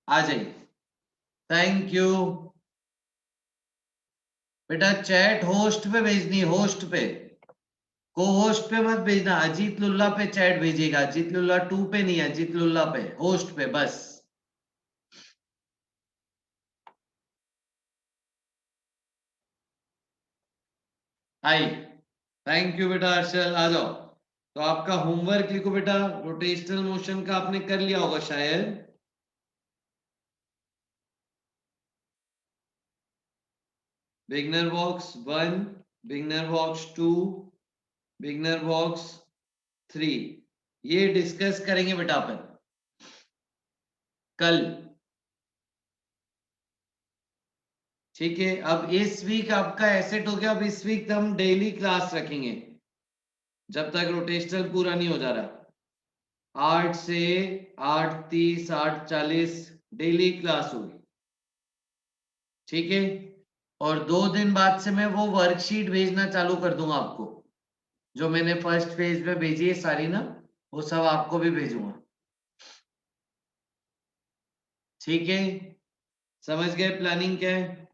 आ जाइए। Thank you बेटा। Chat host पे भेजनी, होस्ट पे, को होस्ट पे मत भेजना। अजीत लुल्ला पे चैट भेजिएगा, अजीत लुल्ला 2 पे नहीं, अजीत लुल्ला पे, होस्ट पे बस। आई, थैंक यू बेटा। अर्शल आ जाओ। तो आपका होमवर्क लिखो बेटा। रोटेशनल मोशन का आपने कर लिया होगा शायद। Beginner box 1, beginner box 2, beginner box 3, ये डिस्कस करेंगे बेटा अपन कल। ठीक है, अब इस वीक आपका एसेट हो गया। अब इस वीक हम डेली क्लास रखेंगे जब तक रोटेशनल पूरा नहीं हो जा रहा। 8 से 8:30, 8:40 डेली क्लास होगी। ठीक है, और 2 दिन बाद से मैं वो वर्कशीट भेजना चालू कर दूंगा आपको, जो मैंने फर्स्ट फेज में भेजी है सारी ना, वो सब आपको भी भेजूंगा। ठीक है, समझ गए प्लानिंग क्या है?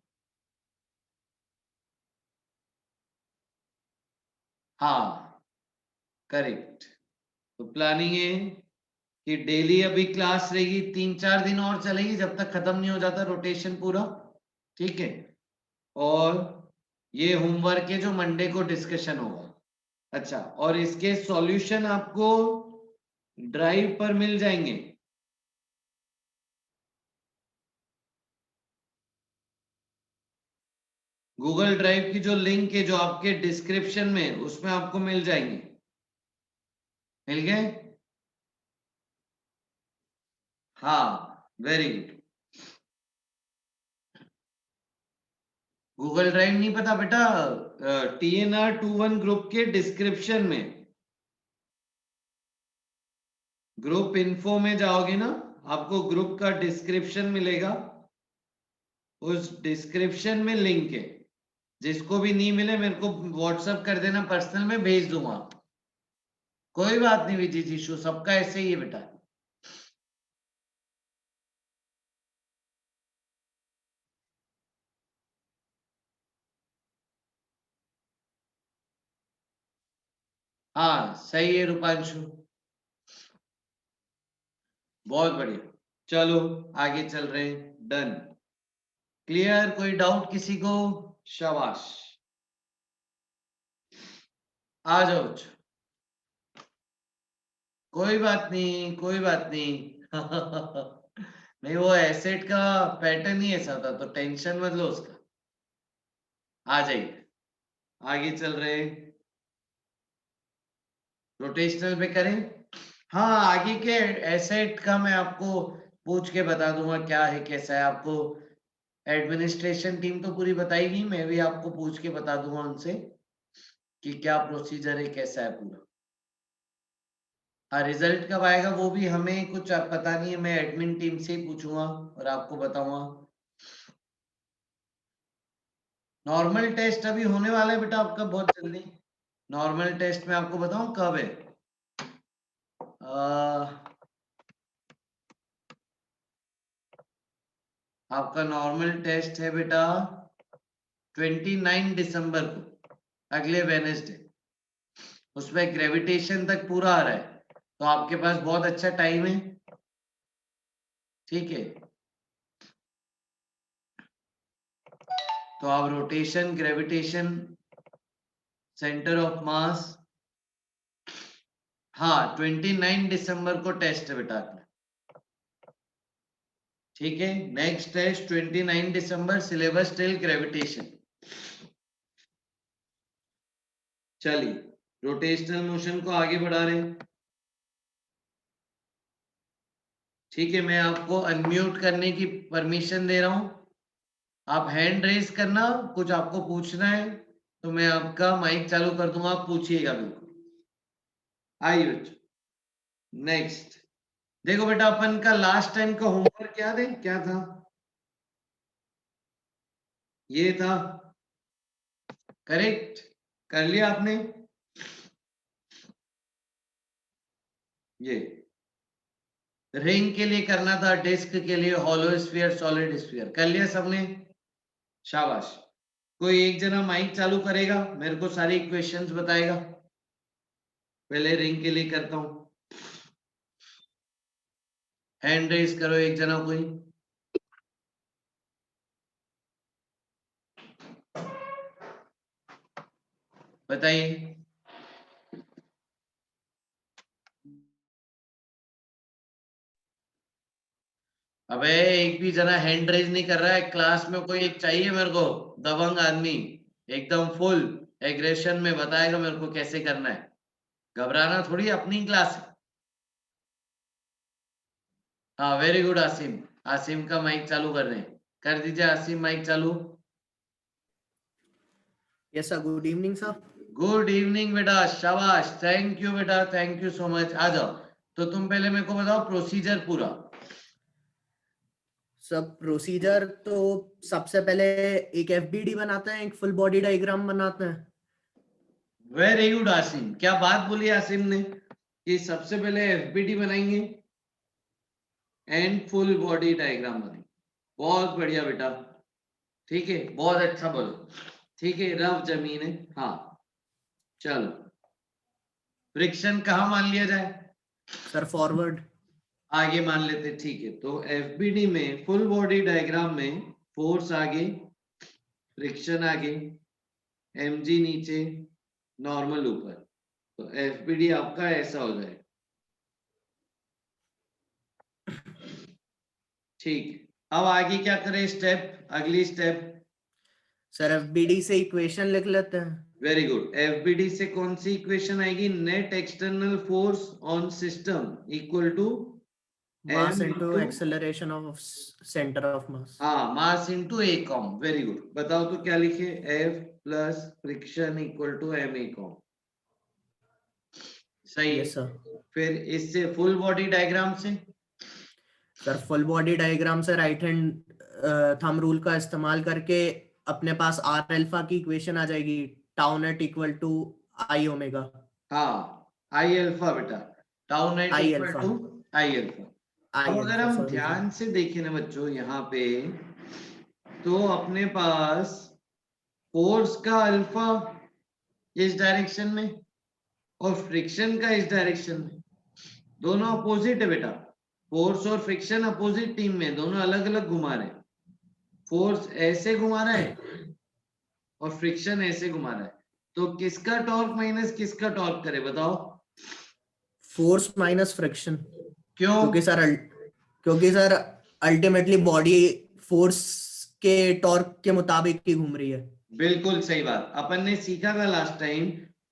हाँ, करेक्ट। तो प्लानिंग है कि डेली अभी क्लास रहेगी, 3-4 दिन और चलेगी जब तक खत्म नहीं हो जाता रोटेशन पूरा। ठीक है, और ये होमवर्क है जो मंडे को डिस्कशन होगा। अच्छा, और इसके सॉल्यूशन आपको ड्राइव पर मिल जाएंगे। गूगल ड्राइव की जो लिंक है जो आपके डिस्क्रिप्शन में, उसमें आपको मिल जाएंगे। मिल गए? हाँ, वेरी गुड। गूगल ड्राइव नहीं पता बेटा? TNR21 ग्रुप के डिस्क्रिप्शन में, ग्रुप इन्फो में जाओगे ना, आपको ग्रुप का डिस्क्रिप्शन मिलेगा। उस डिस्क्रिप्शन में लिंक है। जिसको भी नहीं मिले मेरे को व्हाट्सएप कर देना, पर्सनल में भेज दूंगा। कोई बात नहीं विजी जीशु, सबका ऐसे ही है बेटा। हाँ सही है रूपांशु, बहुत बढ़िया। चलो आगे चल रहे हैं। Done, clear? कोई डाउट किसी को? शाबाश, आ जाओ। कोई बात नहीं, कोई बात नहीं। नहीं, वो एसेट का पैटर्न ही ऐसा था, तो टेंशन मत लो उसका। आ जाइए, आगे चल रहे हैं। रोटेशनल पे करें। हाँ, आगे के एसेट का मैं आपको पूछ के बता दूंगा क्या है कैसा है। आपको एडमिनिस्ट्रेशन टीम तो पूरी बताएगी, मैं भी आपको पूछ के बता दूंगा उनसे कि क्या प्रोसीजर है, कैसा है पूरा। हाँ, रिजल्ट कब आएगा वो भी हमें कुछ पता नहीं है। मैं एडमिन टीम से ही पूछूंगा और आपको बताऊंगा। नॉर्मल टेस्ट अभी होने वाला है बेटा आपका बहुत जल्दी। नॉर्मल टेस्ट में आपको बताऊं कब है? आपका नॉर्मल टेस्ट है बेटा 29 दिसंबर को, अगले वेनेसडे। उसमें ग्रेविटेशन तक पूरा आ रहा है, तो आपके पास बहुत अच्छा टाइम है। ठीक है, तो आप rotation, gravitation, centre of mass, हाँ 29 दिसंबर को टेस्ट है बेटा आपका। ठीक है, नेक्स्ट टेस्ट 29 दिसंबर, सिलेबस टिल ग्रेविटेशन। चलिए, रोटेशनल मोशन को आगे बढ़ा रहे हैं। ठीक है, मैं आपको अनम्यूट करने की परमिशन दे रहा हूं। आप हैंड रेज करना, कुछ आपको पूछना है तो मैं आपका माइक चालू कर दूंगा, आप पूछिएगा बिल्कुल। आइए, नेक्स्ट। देखो बेटा, अपन का लास्ट टाइम का होमवर्क याद है क्या था? ये था, करेक्ट? कर लिया आपने? ये रिंग के लिए करना था, डिस्क के लिए हॉलो स्फीयर, सॉलिड स्फीयर। कर लिया सबने? शाबाश। कोई एक जना माइक चालू करेगा, मेरे को सारी इक्वेशंस बताएगा। पहले रिंग के लिए करता हूं। हैंड रेज करो एक जना कोई। बताइए। अबे एक भी जना हैंड रेज नहीं कर रहा है क्लास में। कोई एक चाहिए मेरे को, दबंग आदमी, एकदम फुल एग्रेशन में बताएगा मेरे को कैसे करना है। घबराना थोड़ी, अपनी क्लास है। हाँ वेरी गुड आसिम। आसिम का माइक चालू कर रहे हैं, कर दीजिए आसिम माइक चालू। Yes sir, good evening sir. Good evening बेटा, शाबाश, थैंक यू बेटा, थैंक यू सो मच। आ जाओ। तो तुम पहले मेरे को बताओ प्रोसीजर पूरा। सब प्रोसीजर तो सबसे पहले एक एफबीडी बनाते हैं, एक फुल बॉडी डायग्राम बनाते हैं। वेरी गुड आसिम, क्या बात बोली आसिम ने कि सबसे पहले एफबीडी बनाएंगे एंड फुल बॉडी डायग्राम बनेंगे। बहुत बढ़िया बेटा, ठीक है, बहुत अच्छा बोलो। ठीक है, रफ जमीन है। हाँ चलो, फ्रिक्शन कहाँ मान लिया जाए? Sir forward. आगे मान लेते, ठीक है। तो एफबीडी में फुल बॉडी डायग्राम में फोर्स आगे, फ्रिक्शन आगे, mg नीचे, नॉर्मल ऊपर। तो एफबीडी आपका ऐसा हो जाए। ठीक, अब आगे क्या करें? स्टेप, अगली स्टेप। सर एफबीडी से इक्वेशन लिख लेते हैं। Very good. एफबीडी से कौन सी इक्वेशन आएगी? Net external force on system equal to mass m into into, acceleration of centre of mass. हाँ, mass into a COM. Very good. बताओ तो क्या लिखे? F plus friction equal to m a COM. सही है। Yes sir. फिर इससे full body diagram से? सर फुल बॉडी डायग्राम से राइट हैंड थंब रूल का इस्तेमाल करके अपने पास आर अल्फा की इक्वेशन आ जाएगी, tau net equal to I omega. हाँ, आई अल्फा बेटा, tau net I equal alpha. To I alpha. I अब अगर अल्फा, हम सॉरी सर। ध्यान से देखें ना बच्चों यहाँ पे, तो अपने पास फोर्स का अल्फा इस डायरेक्शन में और फ्रिक्शन का इस डायरेक्शन में, दोनों अपोजिट है बेटा। फोर्स और फ्रिक्शन अपोजिट टीम में, दोनों अलग अलग घुमा रहे हैं। फोर्स ऐसे घुमा रहा है और फ्रिक्शन ऐसे घुमा रहा है। तो किसका टॉर्क माइनस किसका टॉर्क करे बताओ? Force minus friction. क्यों? क्योंकि सर अल्टीमेटली बॉडी फोर्स के टॉर्क के मुताबिक ही घूम रही है। बिल्कुल सही बात। अपन ने सीखा था लास्ट टाइम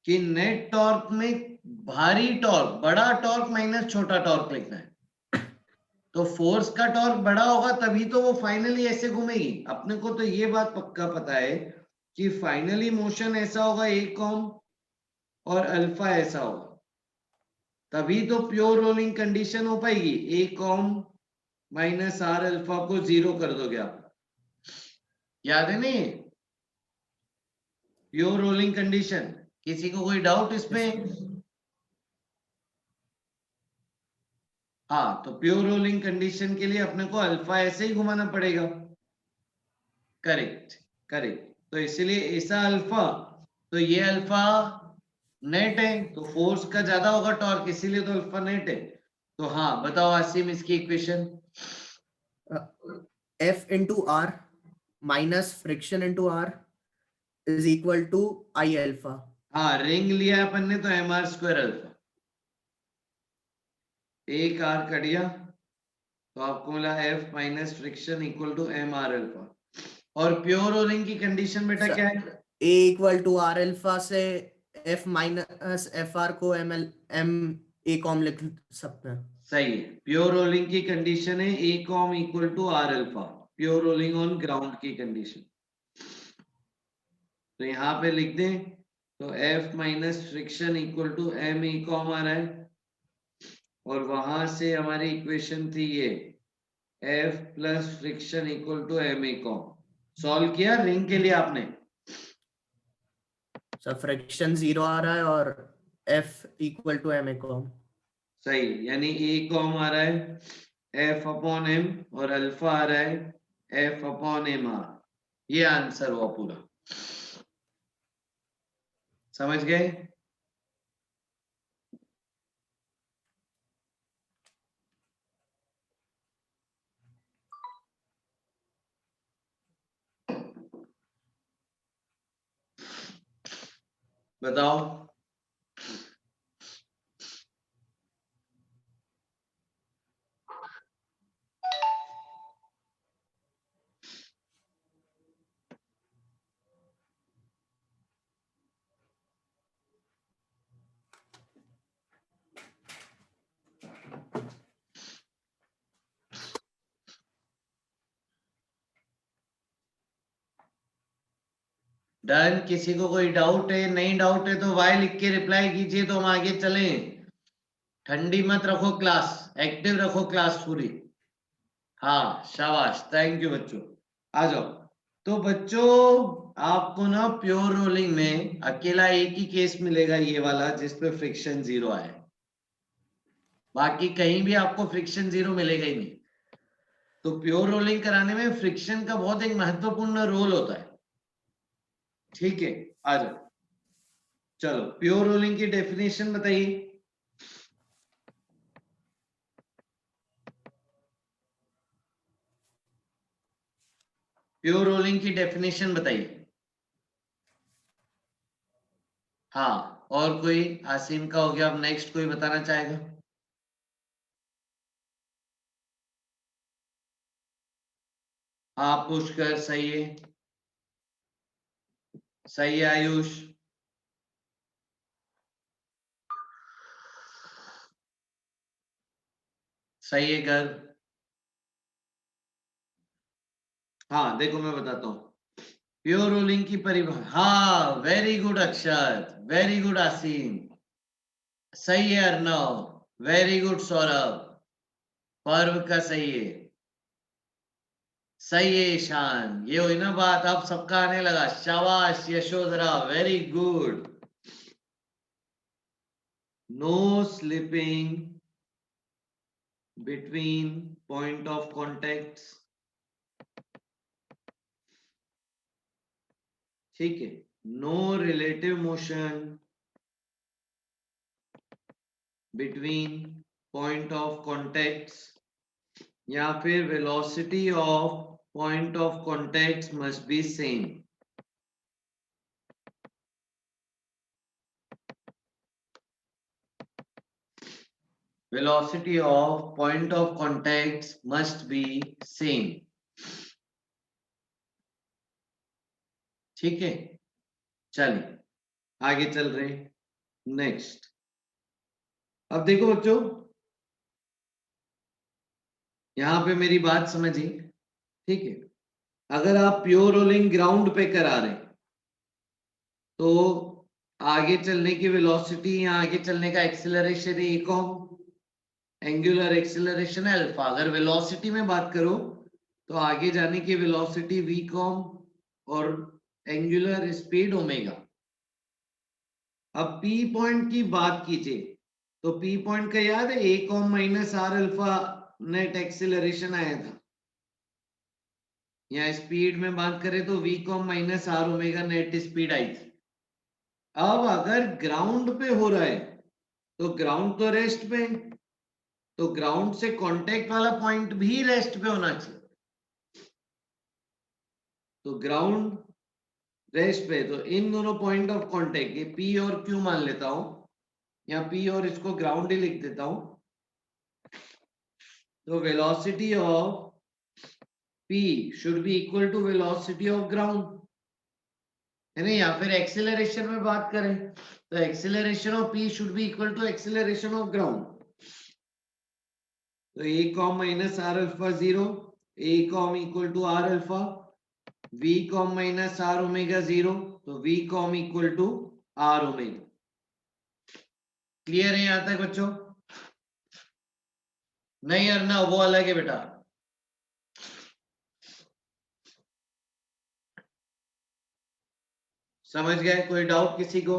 कि नेट टॉर्क में भारी टॉर्क, बड़ा टॉर्क माइनस छोटा टॉर्क लिखना है। तो फोर्स का टॉर्क बड़ा होगा तभी तो वो फाइनली ऐसे घूमेगी। अपने को तो ये बात पक्का पता है कि फाइनली मोशन ऐसा होगा ए कॉम और अल्फा ऐसा होगा, तभी तो प्योर रोलिंग कंडीशन हो पाएगी। ए कॉम माइनस आर अल्फा को जीरो कर दोगे आप, याद है नहीं? Pure rolling condition. किसी को कोई डाउट इसमें? हाँ, तो प्योर रोलिंग कंडीशन के लिए अपने को अल्फा ऐसे ही घुमाना पड़ेगा। Correct, correct. तो इसलिए ऐसा अल्फा, तो ये अल्फा नेट है, तो फोर्स का ज्यादा होगा टॉर्क, इसीलिए तो अल्फा नेट है। तो हाँ बताओ आसिम इसकी equation. F into R minus friction into R is equal to I alpha. हाँ, रिंग लिया है अपन ने, तो एम आर स्क्वायर अल्फा। एक आर कट गया तो आपको मिला F minus friction equal to M R alpha. और प्योर रोलिंग की कंडीशन बेटा क्या है? A equal to R alpha से एफ माइनस एफ आर को M L M a COM लिख सकते हैं। सही है। प्योर रोलिंग की कंडीशन है ए com equal to R alpha, pure rolling on ground की कंडीशन। तो यहाँ पे लिख दें, तो F minus friction equal to M E COM आ रहा है, और वहां से हमारी इक्वेशन थी ये F plus friction equal to M E COM. Solve किया रिंग के लिए आपने? सर फ्रिक्शन जीरो आ रहा है और F equal to M a COM. सही, यानी ए कॉम आ रहा है एफ अपॉन एम और अल्फा आ रहा है एफ अपॉन एम आर। ये आंसर हुआ पूरा, समझ गए? बताओ। डन। किसी को कोई डाउट है? नहीं डाउट है तो वाई लिख के रिप्लाई कीजिए, तो हम आगे चलें। ठंडी मत रखो क्लास, एक्टिव रखो क्लास पूरी। हाँ शाबाश, थैंक यू बच्चों। आ जाओ। तो बच्चों आपको ना प्योर रोलिंग में अकेला एक ही केस मिलेगा, ये वाला जिसपे फ्रिक्शन जीरो आए, बाकी कहीं भी आपको फ्रिक्शन जीरो मिलेगा ही नहीं। तो प्योर रोलिंग कराने में फ्रिक्शन का बहुत एक महत्वपूर्ण रोल होता है, ठीक है? आ जाओ, चलो प्योर रोलिंग की डेफिनेशन बताइए। प्योर रोलिंग की डेफिनेशन बताइए। हाँ, और कोई? आसिम का हो गया, अब नेक्स्ट कोई बताना चाहेगा? आप पुष्कर, सही है, सही है आयुष, सही है गर्ग। हाँ देखो मैं बताता हूँ प्योर रोलिंग की परिभाषा। हाँ वेरी गुड अक्षत, वेरी गुड आसिम, सही है अर्णव, वेरी गुड सौरभ, पर्व का सही है, सही है ईशान। ये हुई ना बात, अब सबका आने लगा, शाबाश Yashodhara, very good. No slipping between point of contact, ठीक है? No relative motion between point of contacts, या फिर velocity of point of contact must be same. Velocity of point of contact must be same, ठीक है? चलिए आगे चल रहे हैं, नेक्स्ट। अब देखो बच्चों, यहां पे मेरी बात समझिए, ठीक है? अगर आप प्योर रोलिंग ग्राउंड पे करा रहे हैं तो आगे चलने की वेलोसिटी या आगे चलने का acceleration A com, angular acceleration है अल्फा। अगर वेलोसिटी में बात करो तो आगे जाने की वेलोसिटी वी कॉम और एंगुलर स्पीड ओमेगा। अब पी पॉइंट की बात कीजिए तो पी पॉइंट का याद है ए com minus R alpha net acceleration आया था, या स्पीड में बात करें तो V com minus R omega net speed आई थी। अब अगर ग्राउंड पे हो रहा है तो ग्राउंड तो रेस्ट पे, तो ग्राउंड से कांटेक्ट वाला पॉइंट भी रेस्ट पे होना चाहिए। तो ग्राउंड रेस्ट पे, तो इन दोनों पॉइंट ऑफ कांटेक्ट, ये पी और क्यू मान लेता हूं, या पी और इसको ग्राउंड ही लिख देता हूं। तो velocity of P should be equal to velocity of ground, है ना? या फिर एक्सेलरेशन में बात करें तो acceleration of P should be equal to acceleration of ground. तो A com minus R alpha zero, A com equal to R alpha, V com minus R omega zero, तो V com equal to R omega. Clear है यहां तक बच्चों? नहीं अर्ना, वो अलग है बेटा। समझ गए? कोई डाउट किसी को?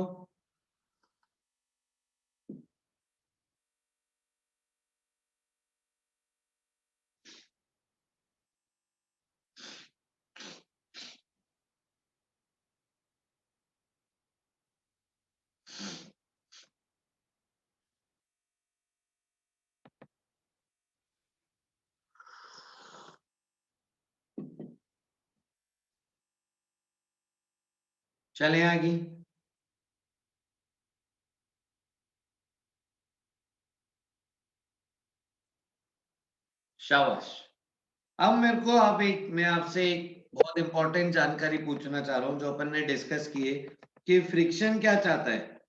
चले आगे। शाबाश। अब मेरे को मैं आपसे एक बहुत इंपॉर्टेंट जानकारी पूछना चाह रहा हूं जो अपन ने डिस्कस किए कि फ्रिक्शन क्या चाहता है।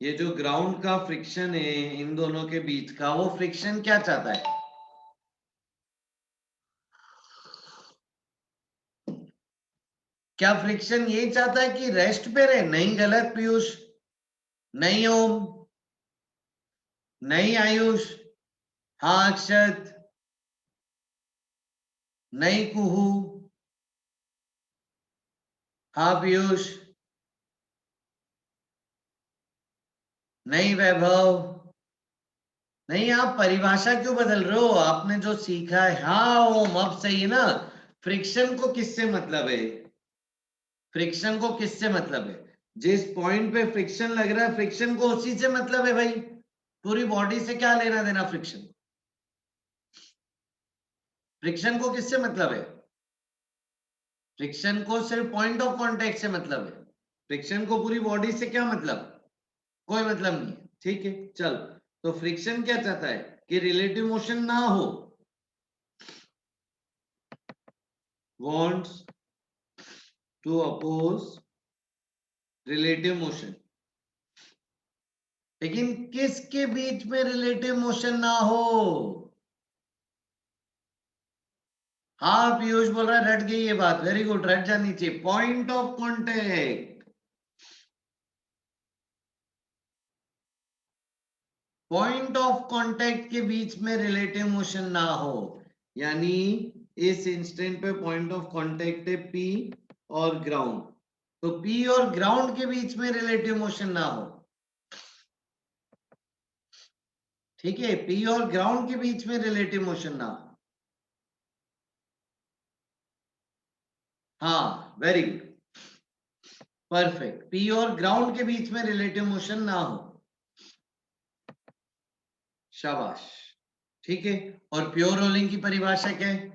ये जो ग्राउंड का फ्रिक्शन है इन दोनों के बीच का, वो फ्रिक्शन क्या चाहता है? क्या फ्रिक्शन ये चाहता है कि रेस्ट पे रहे? नहीं, गलत पीयूष। नहीं ओम, नहीं आयुष, हाँ अक्षत, नहीं कुहू, हाँ पीयूष, नहीं वैभव, नहीं। आप परिभाषा क्यों बदल रहे हो? आपने जो सीखा है, हाँ ओम अब सही है ना। फ्रिक्शन को किससे मतलब है? फ्रिक्शन को किससे मतलब है? जिस पॉइंट पे फ्रिक्शन लग रहा है फ्रिक्शन को उसी से मतलब है भाई। पूरी बॉडी से क्या लेना देना फ्रिक्शन? फ्रिक्शन को किससे मतलब है? फ्रिक्शन को सिर्फ पॉइंट ऑफ कांटेक्ट से मतलब है। फ्रिक्शन को पूरी बॉडी से क्या मतलब? कोई मतलब नहीं है। ठीक है, चल। तो फ्रिक्शन क्या चाहता है? कि रिलेटिव मोशन ना हो। wants to oppose relative motion. लेकिन किसके बीच में रिलेटिव मोशन ना हो? हाँ पीयूष बोल रहा है रट गई ये बात। वेरी गुड, रट जानी चाहिए। Point of contact. Point of contact के बीच में रिलेटिव मोशन ना हो, यानी इस इंस्टेंट पे पॉइंट ऑफ कांटेक्ट है पी और ग्राउंड, तो पी और ग्राउंड के बीच में रिलेटिव मोशन ना हो। ठीक है, पी और ग्राउंड के बीच में रिलेटिव मोशन ना हो। हाँ वेरी गुड, परफेक्ट। पी और ग्राउंड के बीच में रिलेटिव मोशन ना हो। शाबाश। ठीक है, और प्योर रोलिंग की परिभाषा क्या है?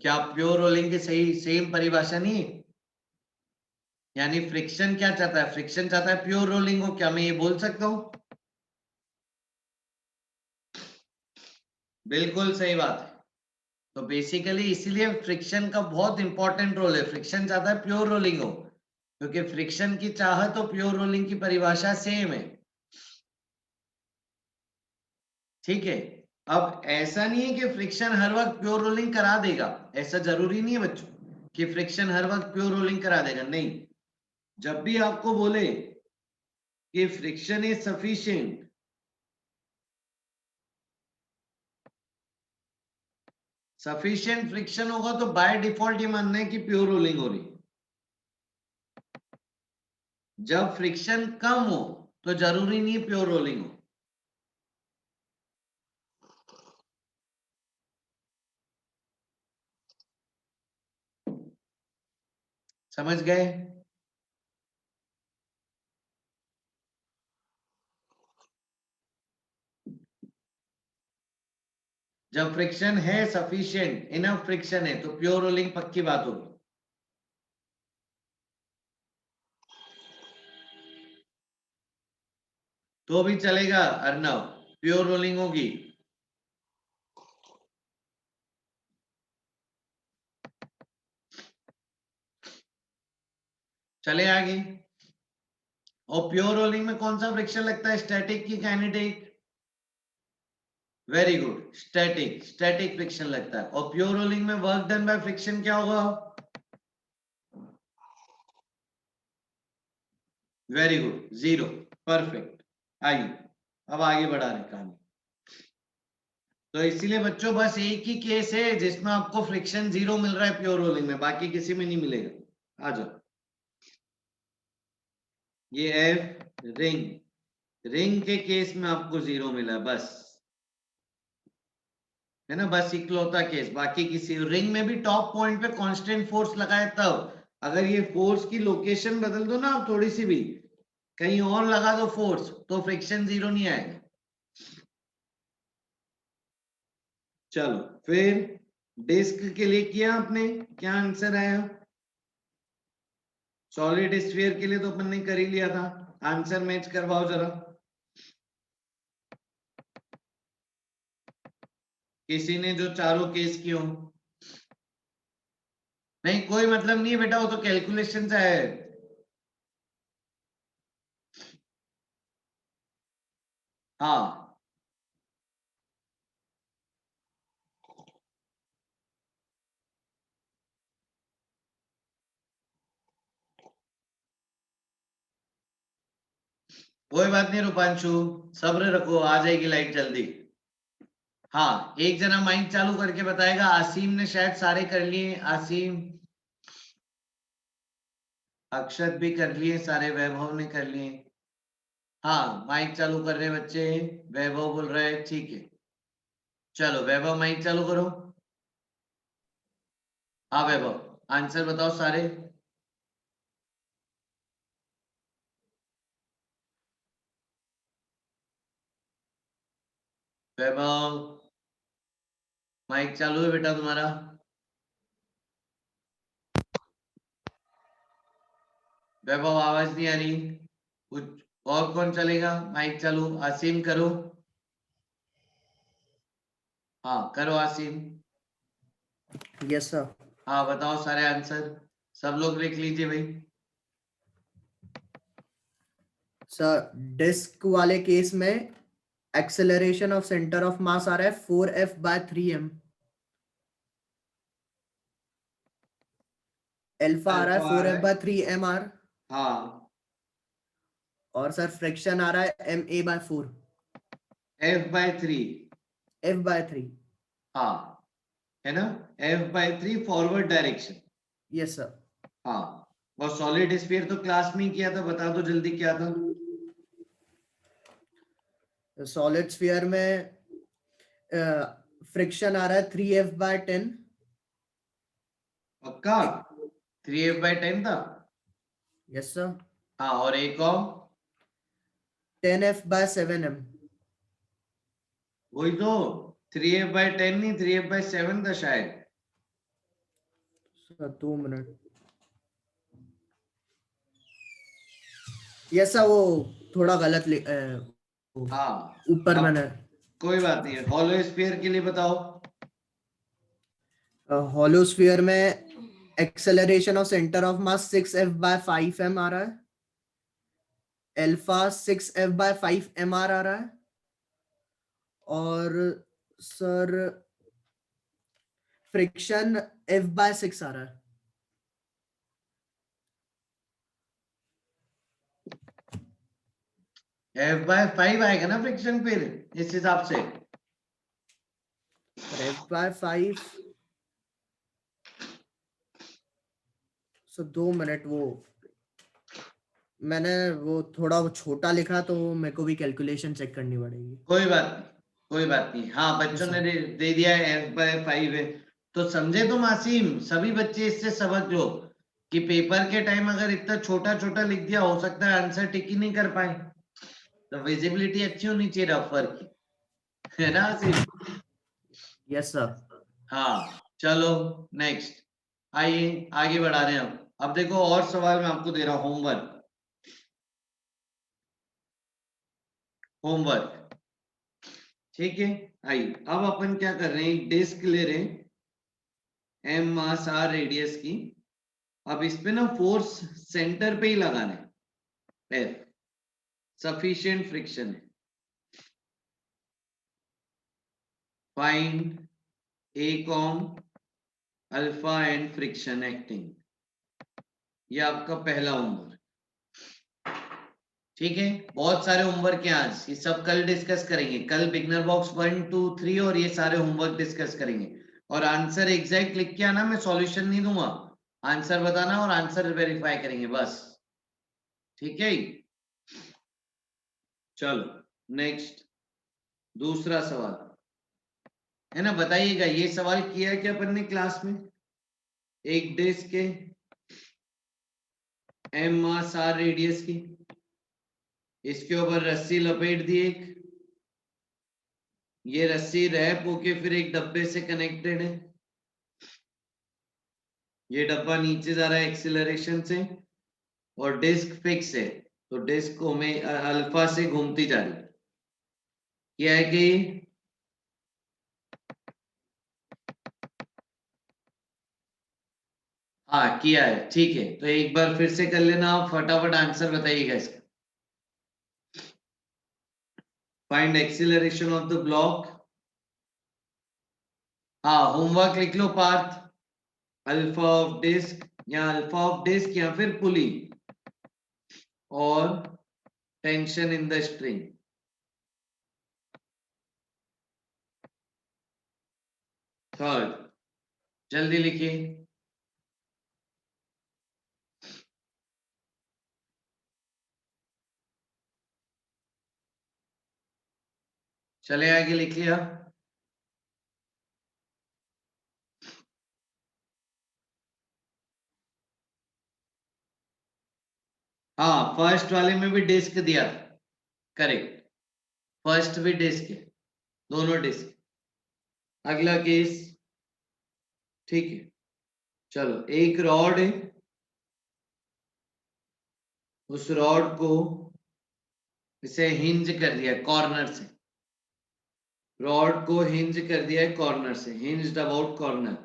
क्या प्योर रोलिंग की सही सेम परिभाषा नहीं है? यानी फ्रिक्शन क्या चाहता है? फ्रिक्शन चाहता है प्योर रोलिंग हो। क्या मैं ये बोल सकता हूं? बिल्कुल सही बात है। तो बेसिकली इसीलिए फ्रिक्शन का बहुत इंपॉर्टेंट रोल है। फ्रिक्शन चाहता है प्योर रोलिंग हो, क्योंकि फ्रिक्शन की चाहत और प्योर रोलिंग की परिभाषा सेम है। ठीक है, अब ऐसा नहीं है कि फ्रिक्शन हर वक्त प्योर रोलिंग करा देगा। ऐसा जरूरी नहीं है बच्चों कि फ्रिक्शन हर वक्त प्योर रोलिंग करा देगा। नहीं, जब भी आपको बोले कि friction is sufficient, sufficient friction होगा तो बाय डिफॉल्ट ये मानना है कि प्योर रोलिंग हो रही। जब फ्रिक्शन कम हो तो जरूरी नहीं प्योर रोलिंग हो। समझ गए? जब फ्रिक्शन है सफिशिएंट, इनफ फ्रिक्शन है, तो प्योर रोलिंग पक्की बात होगी। तो भी चलेगा अर्नव, प्योर रोलिंग होगी। चले आगे। और प्योर रोलिंग में कौन सा फ्रिक्शन लगता है? स्टैटिक की kinetic? Very good, static. Static friction लगता है। और प्योर रोलिंग में वर्क डन बाय फ्रिक्शन क्या होगा? Very good, zero. परफेक्ट। आइए अब आगे बढ़ा रहे कहानी। तो इसीलिए बच्चों बस एक ही केस है जिसमें आपको फ्रिक्शन जीरो मिल रहा है प्योर रोलिंग में, बाकी किसी में नहीं मिलेगा। आ जाओ। ये एफ रिंग, रिंग के केस में आपको जीरो मिला बस, है ना? बस इकलौता केस। बाकी किसी रिंग में भी टॉप पॉइंट पे कांस्टेंट फोर्स लगाए तब। अगर ये फोर्स की लोकेशन बदल दो ना आप थोड़ी सी भी, कहीं और लगा दो फोर्स, तो फ्रिक्शन जीरो नहीं आएगा। चलो फिर डिस्क के लिए किया आपने, क्या आंसर आया? सॉलिड स्फीयर के लिए तो अपन ने कर ही लिया था, आंसर मैच करवाओ जरा। किसी ने जो चारों केस किए हो। नहीं कोई मतलब नहीं है बेटा, वो तो कैलकुलेशन से है। हाँ कोई बात नहीं रूपांशु, सब्र रखो, आ जाएगी लाइट जल्दी। हाँ एक जना माइक चालू करके बताएगा। आसीम ने शायद सारे कर लिए, आसीम, अक्षत भी कर लिए सारे, वैभव ने कर लिए। हाँ माइक चालू कर रहे बच्चे, वैभव बोल रहा है, ठीक है। चलो वैभव माइक चालू करो। हाँ वैभव आंसर बताओ सारे। वैभव माइक चालू है बेटा तुम्हारा। वैभव आवाज नहीं आ रही कुछ, और कौन चलेगा? माइक चालू, आसिम करो। हाँ करो आसिम। Yes sir. हाँ बताओ सारे आंसर, सब लोग लिख लीजिए भाई। सर डिस्क वाले केस में acceleration of centre of mass आ रहा है 4f/3m। एल्फा आ रहा है अल्फा आ रहा है, 4f/3mr। हाँ। और सर फ्रिक्शन आ रहा है ma/4। F/3, f/3। हाँ है ना, F/3 forward direction. Yes sir. हाँ और सॉलिड स्फीयर तो क्लास में ही किया था, बता दो जल्दी क्या था। सॉलिड स्फीयर में फ्रिक्शन आ रहा है 3f/10। पक्का 3F/10 था। Yes sir. हाँ और एक और 10f/7m। वही तो, 3F/10 नहीं, 3F/7 था शायद। Sir 2 minute. यस सर वो थोड़ा गलत हाँ ऊपर अब मैंने। कोई बात नहीं, हॉलो स्फीयर के लिए बताओ। हॉलो स्फीयर में acceleration of centre of mass 6f/5m आ रहा है। एल्फा 6f/5mr आ रहा है। और सर फ्रिक्शन f/6 आ रहा है। F/5 आएगा ना फ्रिक्शन फिर इस हिसाब से। f/5। सो 2 मिनट, वो मैंने वो थोड़ा वो छोटा लिखा तो मेरे को भी कैलकुलेशन चेक करनी पड़ेगी। कोई बात नहीं, कोई बात नहीं, हाँ यस बच्चों ने सर। दे दिया है F/5 है। तो समझे तुम आसिम, सभी बच्चे इससे सबक लो कि पेपर के टाइम अगर इतना छोटा छोटा लिख दिया, हो सकता है आंसर टिक ही नहीं कर पाए। तो विजिबिलिटी अच्छी होनी चाहिए रफर की, है ना आसिम? Yes sir. हाँ चलो नेक्स्ट, आइए आगे बढ़ा रहे हैं। अब देखो और सवाल मैं आपको दे रहा हूं, होमवर्क। होमवर्क ठीक है। आइए अब अपन क्या कर रहे हैं, एक डिस्क ले रहे हैं एम मास आर रेडियस की। अब इस पे ना फोर्स सेंटर पे ही लगाना है, एफ सफिशिएंट फ्रिक्शन है। Find A com alpha and friction acting, ये आपका पहला होमवर्क। ठीक है, बहुत सारे होमवर्क हैं आज, ये सब कल डिस्कस करेंगे। कल बिगनर बॉक्स 1 2 3 और ये सारे होमवर्क डिस्कस करेंगे। और आंसर एग्जैक्ट लिख के आना, मैं सॉल्यूशन नहीं दूंगा, आंसर बताना और आंसर वेरीफाई करेंगे बस। ठीक है, चलो नेक्स्ट, दूसरा सवाल है ना, बताइएगा ये सवाल किया है क्या अपन ने क्लास में? एक डिस्क के एम मास आर रेडियस की, इसके ऊपर रस्सी लपेट दी एक, ये रस्सी रैप होके फिर एक डब्बे से कनेक्टेड है, ये डब्बा नीचे जा रहा है एक्सीलरेशन से, और डिस्क फिक्स है, तो डिस्क में अल्फा से घूमती जा रही है। क्या है कि हाँ किया है, ठीक है। तो एक बार फिर से कर लेना, आप फटाफट आंसर बताइएगा इसका। Find acceleration of the block. हाँ होमवर्क लिख लो पार्थ, अल्फा ऑफ डिस्क या अल्फा ऑफ डिस्क या फिर पुली और tension in the string. Third, जल्दी लिखिए। चले आगे लिख लिया। हाँ फर्स्ट वाले में भी डिस्क दिया था, करेक्ट, फर्स्ट भी डिस्क है, दोनों डिस्क। अगला केस, ठीक है, चलो एक रॉड है, उस रॉड को इसे हिंज कर दिया कॉर्नर से, रॉड को हिंज कर दिया है कॉर्नर से, hinged about corner.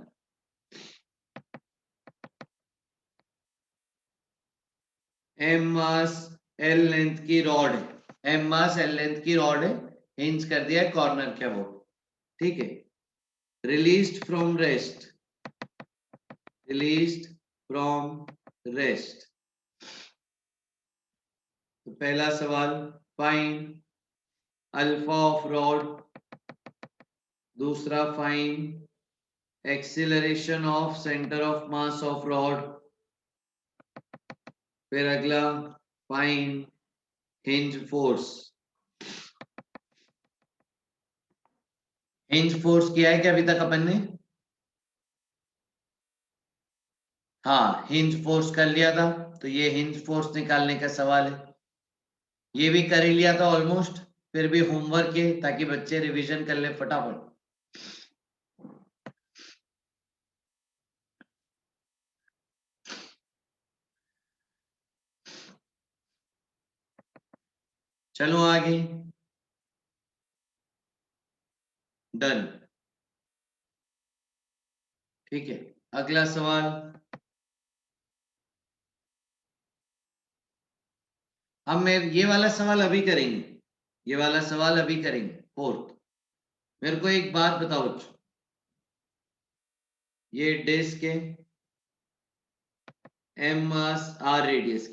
M mass L length की रॉड है, एम मास एल लेंथ की रॉड है, हिंज कर दिया है कॉर्नर के अबाउट, ठीक है। Released from rest, released from rest. तो पहला सवाल, फाइंड अल्फा ऑफ रॉड, दूसरा find acceleration of centre of mass of rod, फिर अगला find hinge force. Hinge force किया है क्या अभी तक अपन ने? हाँ हिंज फोर्स कर लिया था, तो ये हिंज फोर्स निकालने का सवाल है, ये भी कर ही लिया था ऑलमोस्ट, फिर भी होमवर्क है ताकि बच्चे रिवीजन कर ले फटाफट। चलो आगे, डन, ठीक है। अगला सवाल, हम ये वाला सवाल अभी करेंगे, ये वाला सवाल अभी करेंगे फोर्थ। मेरे को एक बात बताओ बच्चों, ये डिस्क है, एम मास आर रेडियस,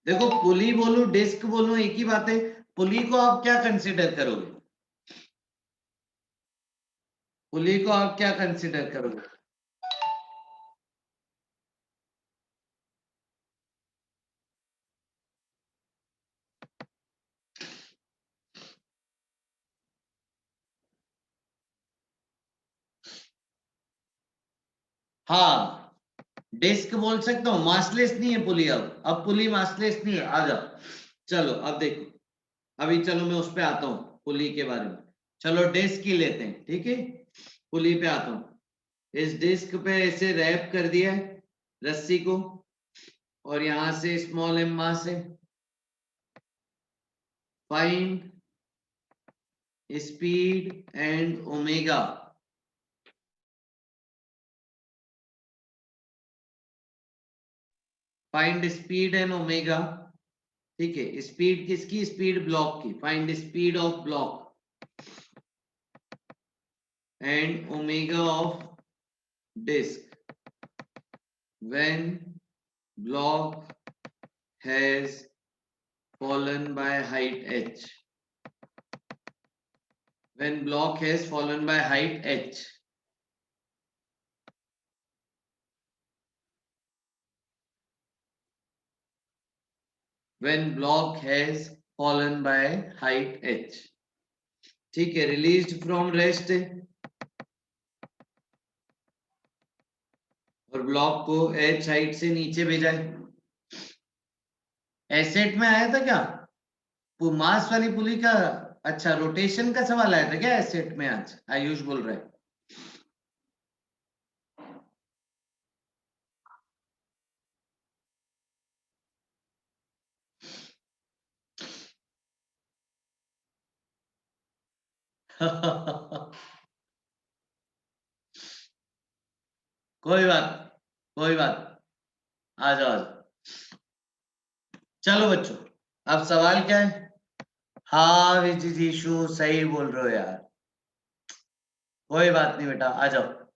देखो पुली बोलो डिस्क बोलो एक ही बात है, पुली को आप क्या कंसिडर करोगे? पुली को आप क्या कंसिडर करोगे? हाँ डिस्क बोल सकता हूँ, मासलेस नहीं है पुली, अब पुली मासलेस नहीं है, आ जाओ। चलो अब देखो, अभी चलो मैं उस पे आता हूँ पुली के बारे में, चलो डिस्क ही लेते हैं, ठीक है। पुली पे आता हूँ, इस डिस्क पे ऐसे रैप कर दिया है रस्सी को, और यहां से स्मॉल एम मास है, find speed and omega. Find speed and omega, ठीक है। स्पीड किसकी? स्पीड ब्लॉक की, find speed of block and omega of disc when block has fallen by height h, when block has fallen by height h, when block has fallen by height h, ठीक है। Released from rest और block को h height से नीचे भेजा है। Asset में आया था क्या? वो मास वाली पुली का अच्छा, रोटेशन का सवाल आया था क्या एसेट में आज? आयुष बोल रहा है। कोई बात, कोई बात, आ जाओ आ जाओ। चलो बच्चों, अब सवाल क्या है? हाँ विजिजीशु सही बोल रहे हो यार, कोई बात नहीं बेटा, आ जाओ।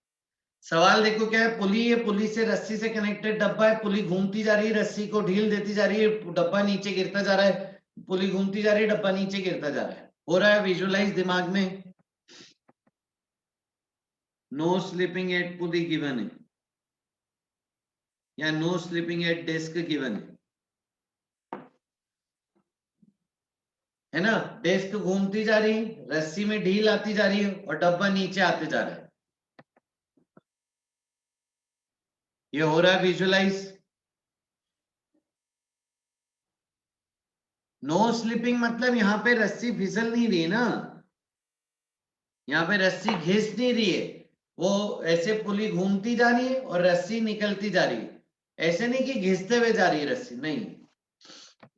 सवाल देखो क्या है, पुली है, पुली से रस्सी से कनेक्टेड डब्बा है, पुली घूमती जा रही है, रस्सी को ढील देती जा रही है, डब्बा नीचे गिरता जा रहा है, पुली घूमती जा रही है, डब्बा नीचे गिरता जा रहा है। हो रहा है विजुअलाइज दिमाग में? No slipping at pulley given है, या no slipping at disc given है ना? डिस्क घूमती जा रही, रस्सी में ढील आती जा रही है और डब्बा नीचे आते जा रहा है। ये हो रहा है विजुअलाइज। नो स्लिपिंग मतलब यहां पे रस्सी फिसल नहीं रही ना, यहाँ पे रस्सी घिस नहीं रही है, वो ऐसे पुली घूमती जा रही है और रस्सी निकलती जा रही है, ऐसे नहीं कि घिसते हुए जा रही है रस्सी, नहीं,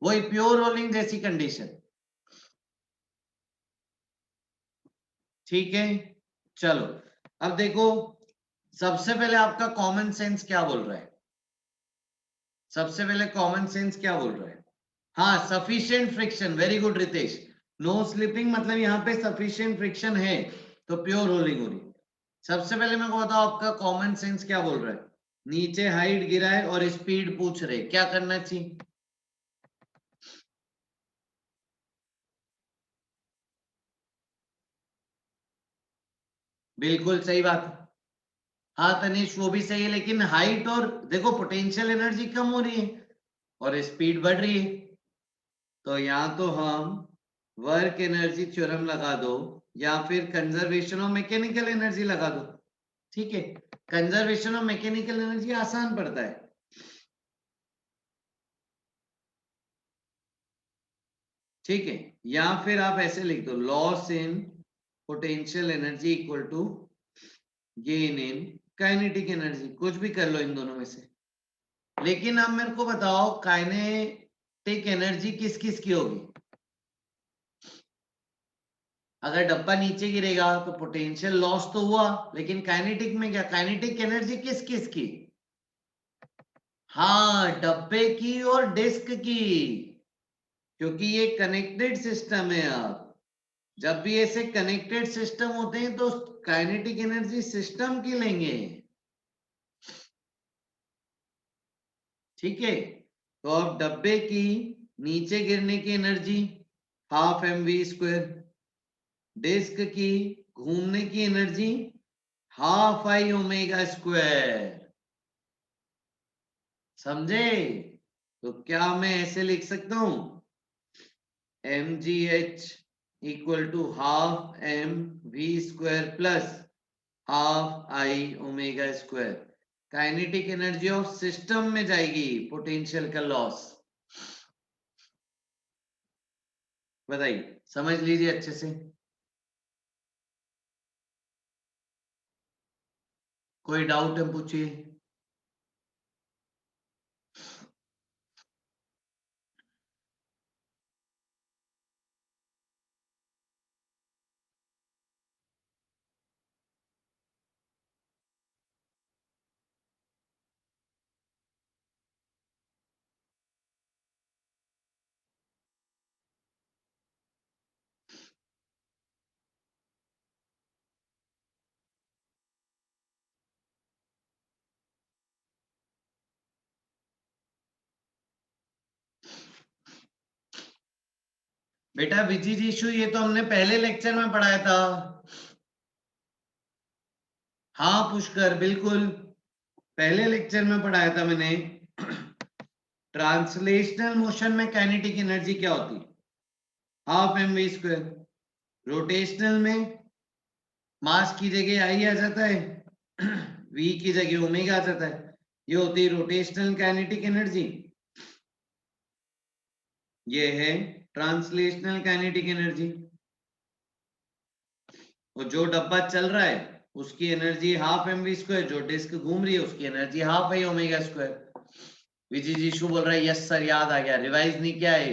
वही प्योर रोलिंग जैसी कंडीशन। ठीक है, चलो अब देखो, सबसे पहले आपका कॉमन सेंस क्या बोल रहा है? सबसे पहले कॉमन सेंस क्या बोल रहा है? हाँ, sufficient friction, very good Ritesh. No slipping मतलब यहाँ पे सफिशिएंट फ्रिक्शन है तो प्योर रोलिंग हो रही है। सबसे पहले मेरे को बताओ आपका कॉमन सेंस क्या बोल रहा है? नीचे हाइट गिरा है और स्पीड पूछ रहे, क्या करना चाहिए? बिल्कुल सही बात है। हाँ तनिष, वो भी सही है, लेकिन हाइट और देखो पोटेंशियल एनर्जी कम हो रही है और स्पीड बढ़ रही है, तो या तो हम वर्क एनर्जी थ्योरम लगा दो या फिर कंजर्वेशन ऑफ मैकेनिकल एनर्जी लगा दो। ठीक है, कंजर्वेशन ऑफ मैकेनिकल एनर्जी आसान पड़ता है। ठीक है, या फिर आप ऐसे लिख दो, loss in potential energy equal to gain in kinetic energy, कुछ भी कर लो इन दोनों में से। लेकिन अब मेरे को बताओ काइनेटिक एनर्जी किस किस की होगी? अगर डब्बा नीचे गिरेगा तो पोटेंशियल लॉस तो हुआ, लेकिन काइनेटिक में क्या, काइनेटिक एनर्जी किस किस की? हाँ, डब्बे की और डिस्क की, क्योंकि ये कनेक्टेड सिस्टम है। अब जब भी ऐसे कनेक्टेड सिस्टम होते हैं तो काइनेटिक एनर्जी सिस्टम की लेंगे। ठीक है, तो अब डब्बे की नीचे गिरने की एनर्जी हाफ mv², डिस्क की घूमने की एनर्जी हाफ i⍵²। समझे? तो क्या मैं ऐसे लिख सकता हूं, mgh equal to half mv² plus half i⍵²। Kinetic energy of system में जाएगी पोटेंशियल का लॉस। बताइए, समझ लीजिए अच्छे से। कोई डाउट है पूछिए। बेटा विजिज इशू ये तो हमने पहले लेक्चर में पढ़ाया था। हाँ पुष्कर, बिल्कुल पहले लेक्चर में पढ़ाया था मैंने। ट्रांसलेशनल मोशन में काइनेटिक एनर्जी क्या होती है? Half mv²। रोटेशनल में मास की जगह आई आ जाता है, v की जगह ओमेगा आ जाता है, ये होती है रोटेशनल काइनेटिक एनर्जी। ये है ट्रांसलेशनल काइनेटिक एनर्जी। और जो डब्बा चल रहा है उसकी एनर्जी हाफ mv स्क्वायर, जो डिस्क घूम रही है उसकी एनर्जी हाफ है ओमेगा स्क्वायर। विजी जीशु बोल रहा है यस सर याद आ गया, रिवाइज नहीं किया है।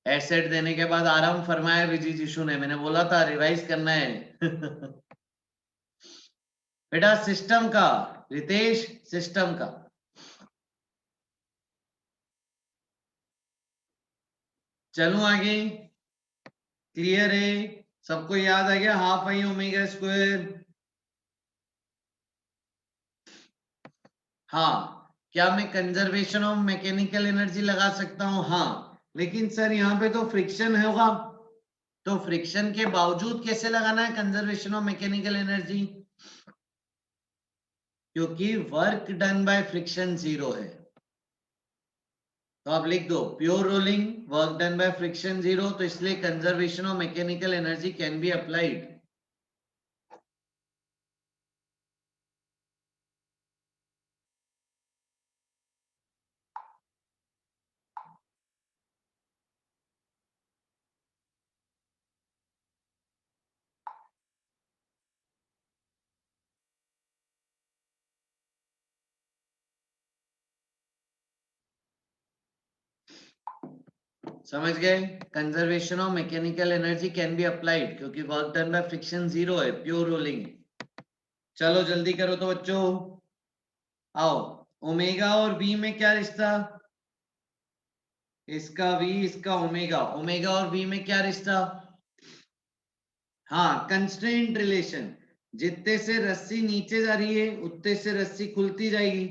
एसेट देने के बाद आराम फरमाया विजी जीशु ने, मैंने बोला था रिवाइज करना है। बेटा सिस्टम का, रितेश सिस्टम का। चलूं आगे, क्लियर है सबको, याद आ गया हाफ आई ओमेगा स्क्वायर। हाँ, क्या मैं कंजर्वेशन ऑफ मैकेनिकल एनर्जी लगा सकता हूं? हाँ, लेकिन सर यहाँ पे तो फ्रिक्शन होगा, तो फ्रिक्शन के बावजूद कैसे लगाना है कंजर्वेशन ऑफ मैकेनिकल एनर्जी? क्योंकि वर्क डन बाय फ्रिक्शन 0 है। तो आप लिख दो pure rolling work done by friction 0, तो इसलिए conservation of mechanical energy can be applied. समझ गए? Conservation of mechanical energy can be applied क्योंकि वर्क डन बाय फ्रिक्शन 0 है, प्योर रोलिंग। चलो जल्दी करो तो बच्चों, आओ। ओमेगा और बी में क्या रिश्ता? इसका v इसका ओमेगा, ओमेगा और v में क्या रिश्ता? हाँ, कंस्ट्रेंट रिलेशन। जितने से रस्सी नीचे जा रही है उतने से रस्सी खुलती जाएगी।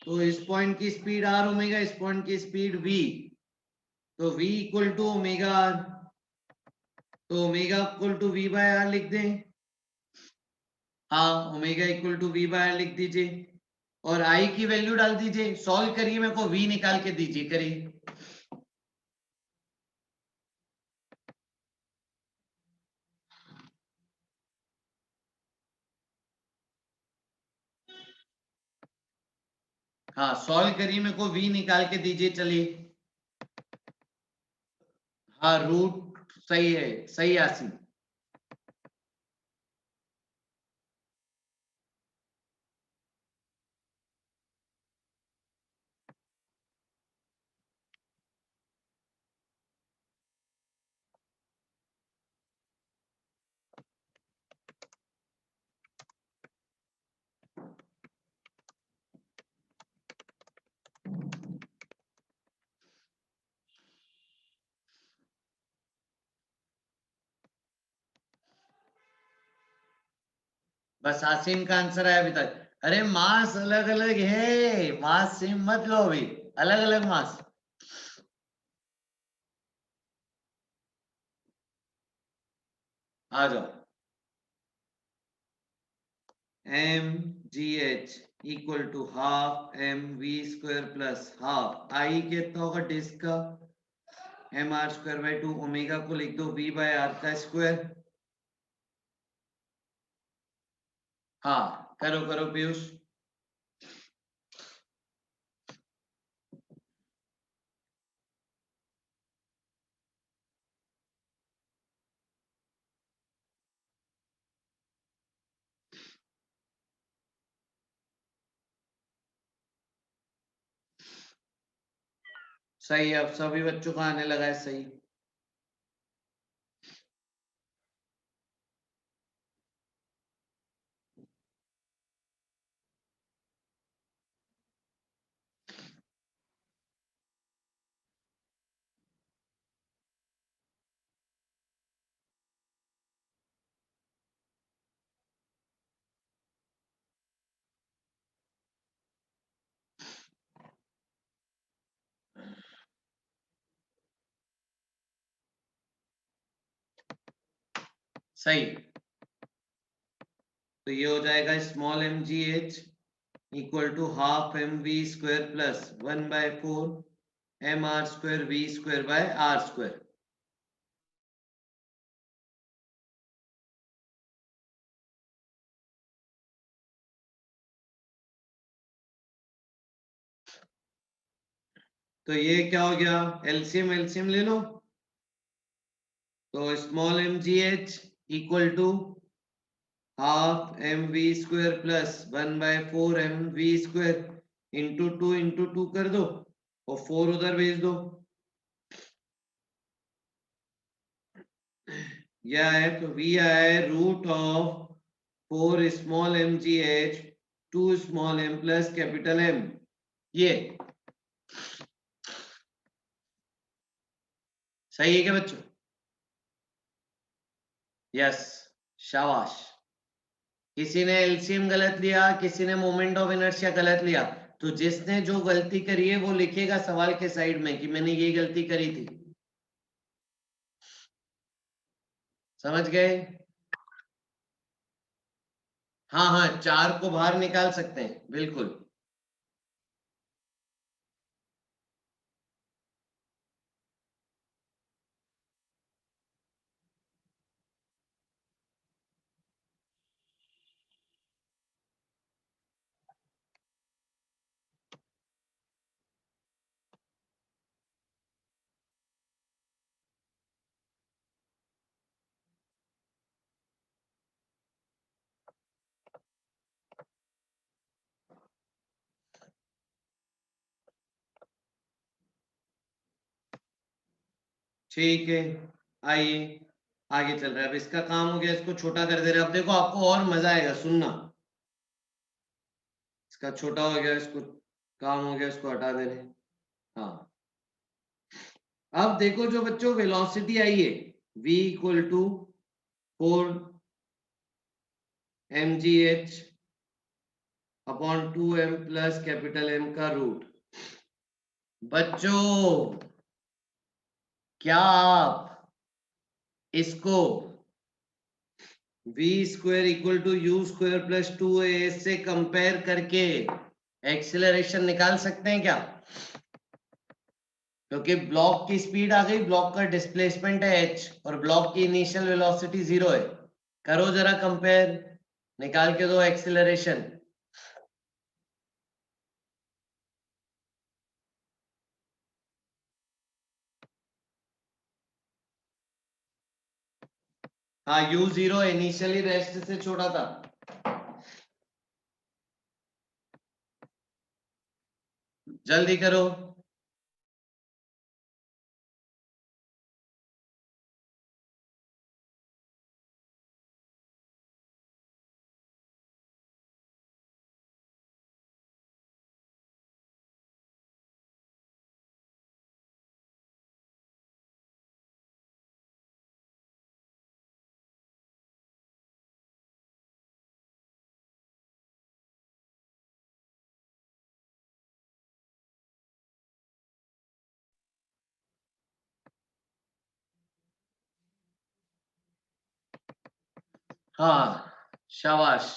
तो इस पॉइंट की स्पीड r ओमेगा, इस पॉइंट की स्पीड v, तो v equal to omega r, तो omega equal to v by r लिख दें। हाँ, omega equal to v by r लिख दीजिए और i की वैल्यू डाल दीजिए, सॉल्व करिए, मेरे को v निकाल के दीजिए, करिए। हाँ, सॉल्व करिए, मेरे को v निकाल के दीजिए, चलिए। हाँ, रूट सही है, सही आसिम। बस आसिम का आंसर आया अभी तक। अरे मास अलग अलग है, मास सेम मत लो अभी, अलग अलग मास। आ जाओ। M G H equal to half M V square plus half I कितना होगा डिस्क का, M R square by 2, omega को लिख दो वी बाय आर का स्क्वायर। हाँ, करो करो पीयूष। सही, अब सभी बच्चों का आने लगा है सही। सही, तो ये हो जाएगा small M G H equal to half M V square plus 1/4 M R square V square by R square. तो ये क्या हो गया, एलसीएम एलसीएम ले लो। तो small M G H equal to half mv square plus 1/4 mv square into 2 कर दो और 4 उधर भेज दो। यह है तो v है root of 4 small mgh 2 small m plus capital M। ये सही है क्या बच्चों? यस, शाबाश। किसी ने एलसीएम गलत लिया, किसी ने मोमेंट ऑफ इनर्शिया गलत लिया, तो जिसने जो गलती करी है वो लिखेगा सवाल के साइड में कि मैंने ये गलती करी थी। समझ गए? हाँ हाँ, 4 को बाहर निकाल सकते हैं, बिल्कुल। ठीक है, आइए आगे चल रहा है। अब इसका काम हो गया, इसको छोटा कर दे रहे हैं। अब देखो आपको और मजा आएगा, सुनना। इसका छोटा हो गया, इसको काम हो गया, इसको हटा दे रहे हैं। हाँ, अब देखो जो बच्चों वेलोसिटी आई है v equal to 4 mgh upon 2m plus capital M का रूट। बच्चों क्या आप इसको v square equal to u square plus 2as से कंपेयर करके एक्सीलरेशन निकाल सकते हैं क्या? क्योंकि ब्लॉक की स्पीड आ गई, ब्लॉक का डिस्प्लेसमेंट है h और ब्लॉक की इनिशियल वेलोसिटी 0 है। करो जरा कंपेयर, निकाल के दो एक्सीलरेशन। हाँ, u0 इनिशियली रेस्ट से छोड़ा था। जल्दी करो। हाँ, शाबाश।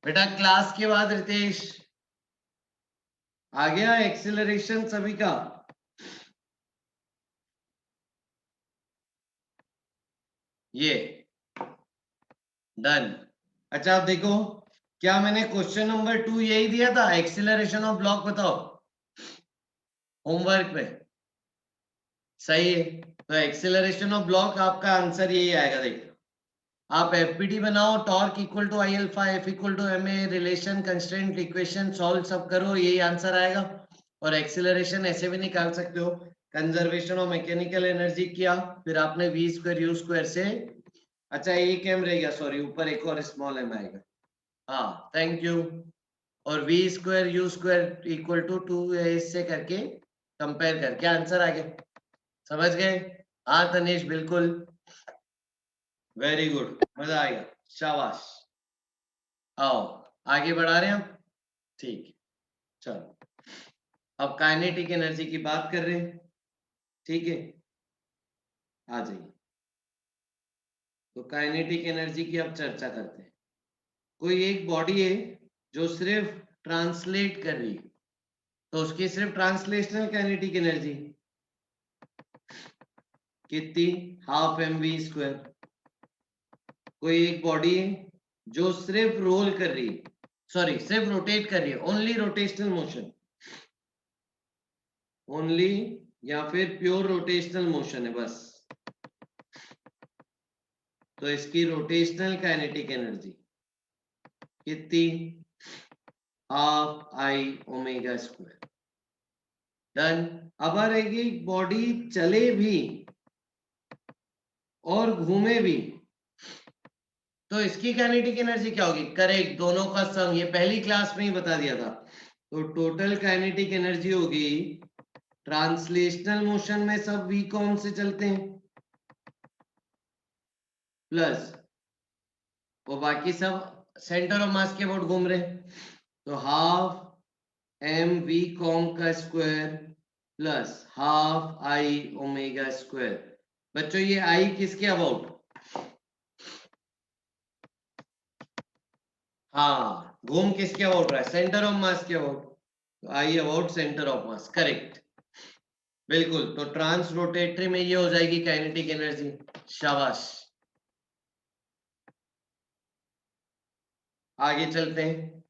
बेटा क्लास के बाद रितेश आ गया एक्सीलरेशन सभी का? ये डन। अच्छा आप देखो, क्या मैंने क्वेश्चन नंबर 2 यही दिया था, एक्सीलरेशन ऑफ ब्लॉक बताओ होमवर्क में? सही है, तो एक्सीलरेशन ऑफ ब्लॉक आपका आंसर यही आएगा। देखो आप एफपीटी बनाओ, torque equal to I alpha, F equal to M a, relation, constraint, equation solve सब करो, यही आंसर आएगा। और एक्सीलरेशन ऐसे भी निकाल सकते हो, कंजर्वेशन ऑफ मैकेनिकल एनर्जी किया, फिर आपने v स्क्वायर u स्क्वायर से, अच्छा एक m रह गया, सॉरी ऊपर एक और स्मॉल m आएगा। हाँ थैंक यू। और v square u square equal to 2a से करके कंपेयर करके आंसर आ गया। समझ गए? हाँ तनिष बिल्कुल, वेरी गुड, मजा आएगा, शाबाश। आओ आगे बढ़ा रहे हैं हम, ठीक है चलो। अब काइनेटिक एनर्जी की बात कर रहे हैं, ठीक है, आ जाइए। तो काइनेटिक एनर्जी की अब चर्चा करते हैं। कोई एक बॉडी है जो सिर्फ ट्रांसलेट कर रही है, तो उसकी सिर्फ ट्रांसलेशनल काइनेटिक एनर्जी कितनी? Half mv square. कोई एक बॉडी है जो सिर्फ रोल कर रही है, सॉरी सिर्फ रोटेट कर रही है, ओनली रोटेशनल मोशन, ओनली, या फिर प्योर रोटेशनल मोशन है बस। तो इसकी रोटेशनल काइनेटिक एनर्जी कितनी, half I omega square. Done. अब आ रहेगी बॉडी चले भी और घूमे भी तो इसकी काइनेटिक एनर्जी क्या होगी, करेक्ट, दोनों का सम, ये पहली क्लास में ही बता दिया था। तो टोटल काइनेटिक एनर्जी होगी, ट्रांसलेशनल मोशन में सब वी कौन से चलते हैं प्लस, वो बाकी सब सेंटर ऑफ मास के अबाउट घूम रहे हैं, तो हाफ एम वी कॉम का square plus half I omega square. बच्चों ये आई किसके अबाउट, हाँ घूम किसके अबाउट रहा है, सेंटर ऑफ मास के अबाउट, तो आई about centre of mass, correct, बिल्कुल। तो ट्रांस रोटेटरी में ये हो जाएगी काइनेटिक एनर्जी, शाबाश। आगे चलते हैं,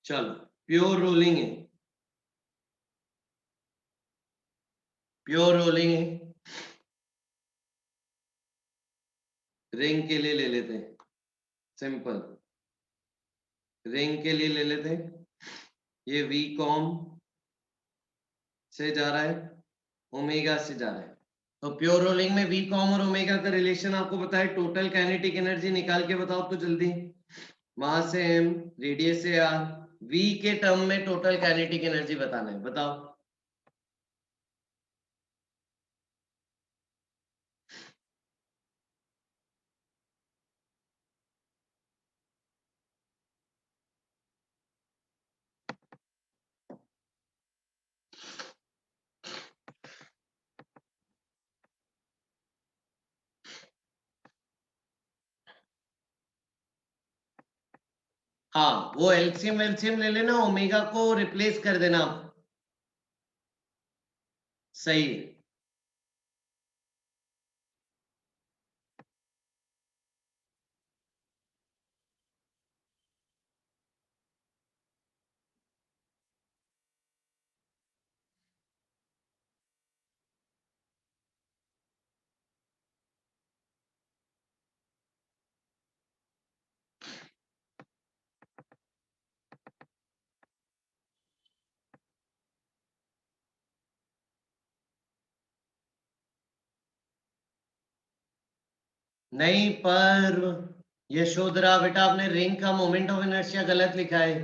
चलो प्योर रोलिंग है, प्योर रोलिंग है, रिंग के लिए ले लेते हैं, सिंपल रिंग के लिए ले लेते हैं, ये वी कॉम से जा रहा है, ओमेगा से जा रहा है, तो प्योर रोलिंग में वी कॉम और ओमेगा का रिलेशन आपको पता है, टोटल काइनेटिक एनर्जी निकाल के बताओ तो जल्दी, मास से एम, रेडियस से आर, वी के टर्म में टोटल काइनेटिक एनर्जी बताना है, बताओ। हाँ वो एलसीएम एलसीएम ले लेना, ओमेगा को रिप्लेस कर देना आप, सही है। नहीं पर यशोधरा बेटा आपने रिंग का मोमेंट ऑफ इनर्शिया गलत लिखा है,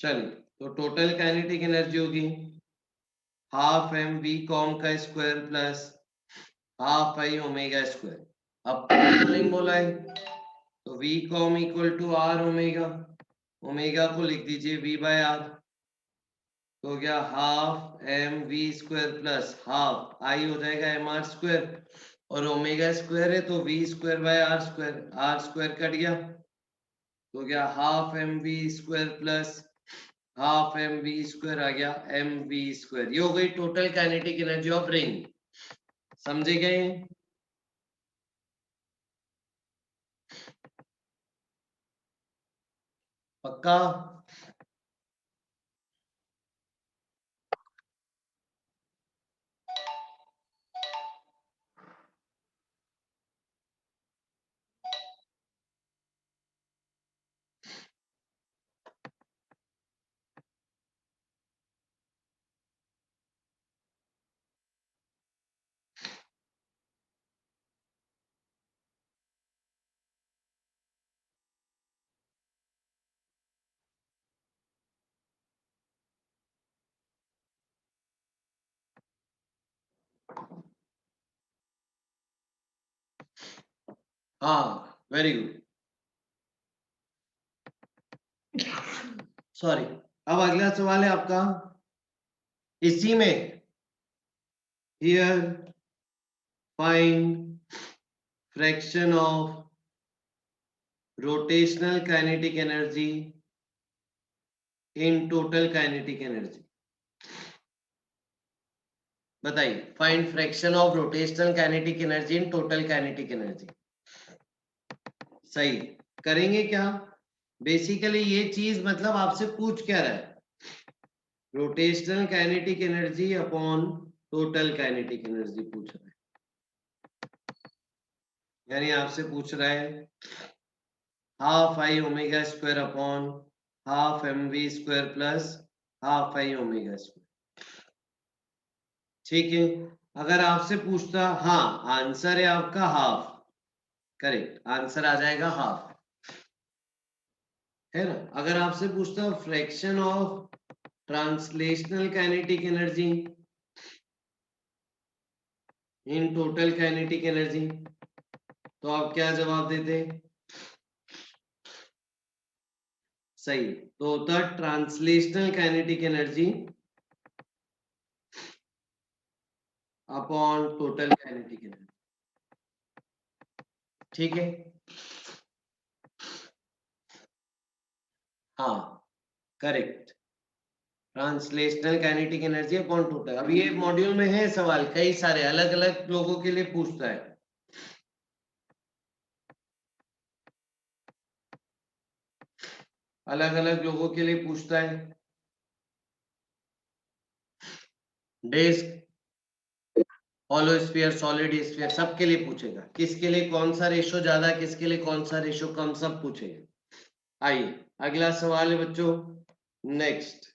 चलिए तो टोटल काइनेटिक एनर्जी होगी हाफ एम वी कॉम का square plus half I omega square. अब रोलिंग बोला है तो V com equal to R omega, omega को लिख दीजिए वी बाय आर, तो हो गया half M V square plus half I हो जाएगा एम आर स्क्वायर, और ओमेगा स्क्वायर है तो V square by R square cut गया, तो हो गया half M V square plus half M V square आ गया एम वी स्क्वायर। ये हो गई total kinetic energy of ring, समझे गए? पक्का? हाँ वेरी गुड, सॉरी। अब अगला सवाल है आपका इसी में, here find fraction of rotational kinetic energy in total kinetic energy. बताइए, find fraction of rotational kinetic energy in total kinetic energy. सही करेंगे क्या? बेसिकली ये चीज मतलब आपसे पूछ क्या रहा है, rotational kinetic energy upon total kinetic energy पूछ रहा है। यानी आपसे पूछ रहा है half I omega square upon half M V square plus half I omega square. ठीक है, अगर आपसे पूछता, हाँ आंसर है आपका हाफ, करेक्ट आंसर आ जाएगा हाफ, है ना। अगर आपसे पूछता fraction of translational kinetic energy in total kinetic energy, तो आप क्या जवाब देते? सही, तो होता translational kinetic energy upon total kinetic energy. ठीक है, हाँ correct, translational kinetic energy upon total. अब ये मॉड्यूल में है सवाल, कई सारे अलग अलग लोगों के लिए पूछता है। अलग अलग लोगों के लिए पूछता है, disc, hollow sphere, solid sphere, सबके लिए पूछेगा। किसके लिए कौन सा रेशो ज्यादा, किसके लिए कौन सा रेशो कम, सब पूछेगा। आइए अगला सवाल है बच्चों, नेक्स्ट।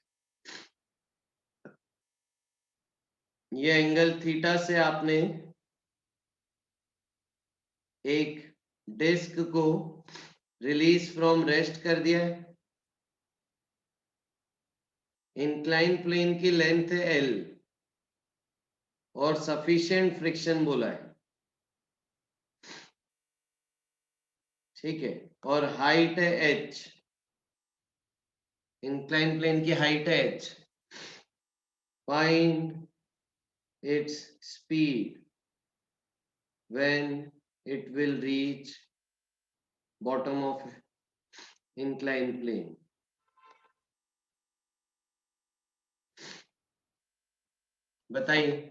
ये एंगल थीटा से आपने एक डिस्क को रिलीज फ्रॉम रेस्ट कर दिया है। इंक्लाइन प्लेन की लेंथ है L और सफिशिएंट फ्रिक्शन बोला है, ठीक है, और हाइट है h, इंक्लाइन प्लेन की हाइट है h। Find its speed when it will reach bottom of incline plane. बताइए।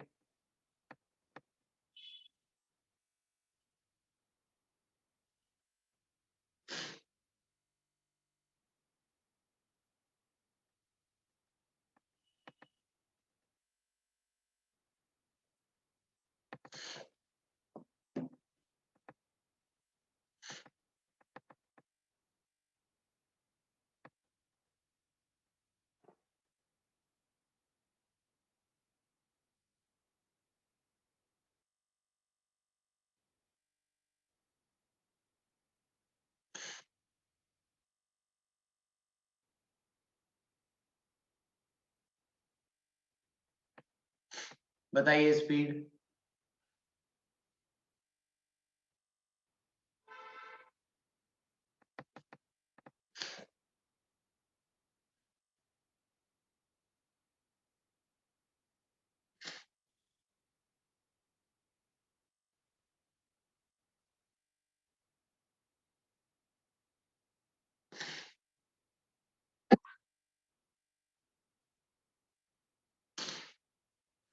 बताइए स्पीड।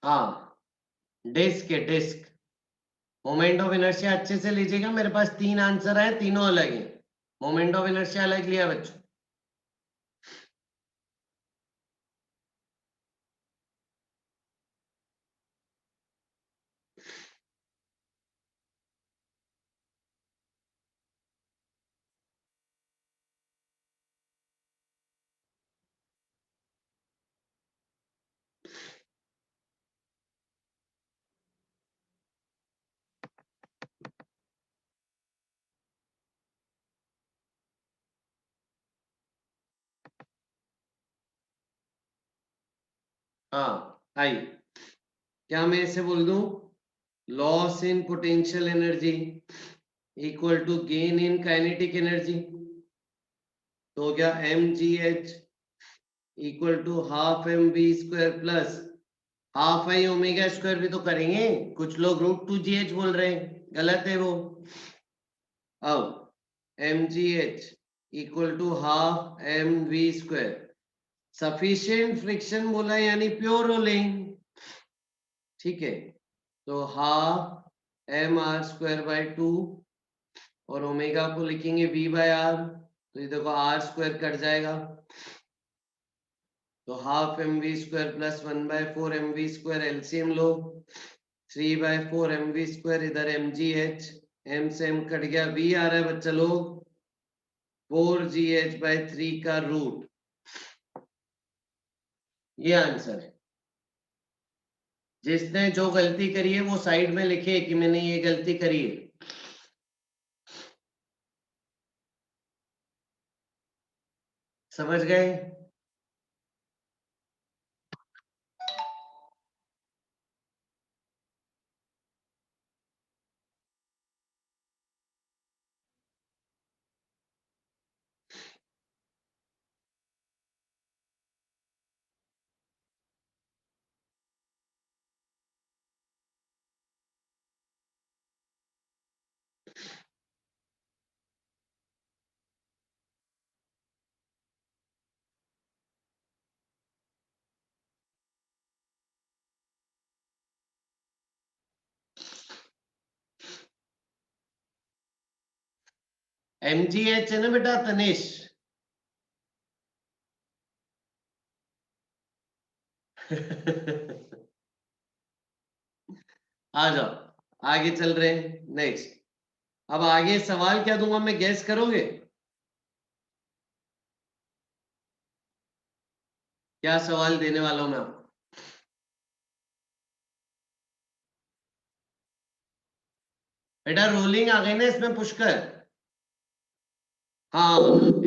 हाँ डिस्क है, डिस्क। मोमेंट ऑफ इनर्शिया अच्छे से लीजिएगा, मेरे पास 3 आंसर है, तीनों अलग है। मोमेंट ऑफ इनर्शिया अलग लिया बच्चों। हाँ आइए, क्या मैं इसे बोल दूं, loss in potential energy equal to gain in kinetic energy, तो हो गया mgh equal to half M V square plus half I omega square. भी तो करेंगे, कुछ लोग √2gh बोल रहे हैं, गलत है वो। अब mgh equal to half mv²। Sufficient friction बोला यानी प्योर रोलिंग, ठीक है। तो हाफ mr²/2 और ओमेगा को लिखेंगे v/r, तो ये देखो r² कट जाएगा, तो half mv² plus 1/4 mv², LCM लो 3/4 mv², इधर mgh, m से m कट गया, v आ रहा है बच्चा लोग 4gh/3 का रूट, ये आंसर है। जिसने जो गलती करी है वो साइड में लिखे कि मैंने ये गलती करी है। समझ गए? mgh है ना बेटा तनिष? आ जाओ, आगे चल रहे हैं। नेक्स्ट, अब आगे सवाल क्या दूंगा मैं, गैस करोगे? क्या सवाल देने वाला हूं मैं आपको? बेटा रोलिंग आ गई ना इसमें पुष्कर? हाँ,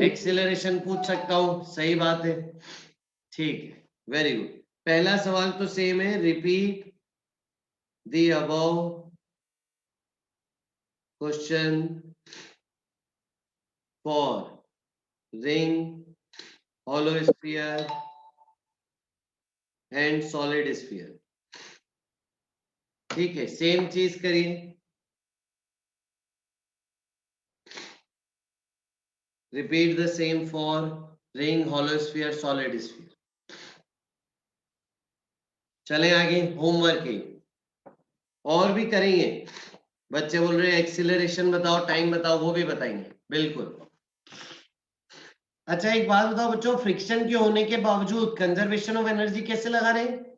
एक्सेलरेशन पूछ सकता हूं, सही बात है, ठीक है, वेरी गुड। पहला सवाल तो सेम है, repeat the above question for ring, hollow sphere and solid sphere. ठीक है, सेम चीज करिए, repeat the same for ring, hollow sphere, solid sphere. चले आगे, होमवर्क है और भी करेंगे। बच्चे बोल रहे हैं एक्सीलरेशन बताओ, टाइम बताओ, वो भी बताएंगे, बिल्कुल। अच्छा एक बात बताओ बच्चों, फ्रिक्शन के होने के बावजूद कंजर्वेशन ऑफ एनर्जी कैसे लगा रहे हैं?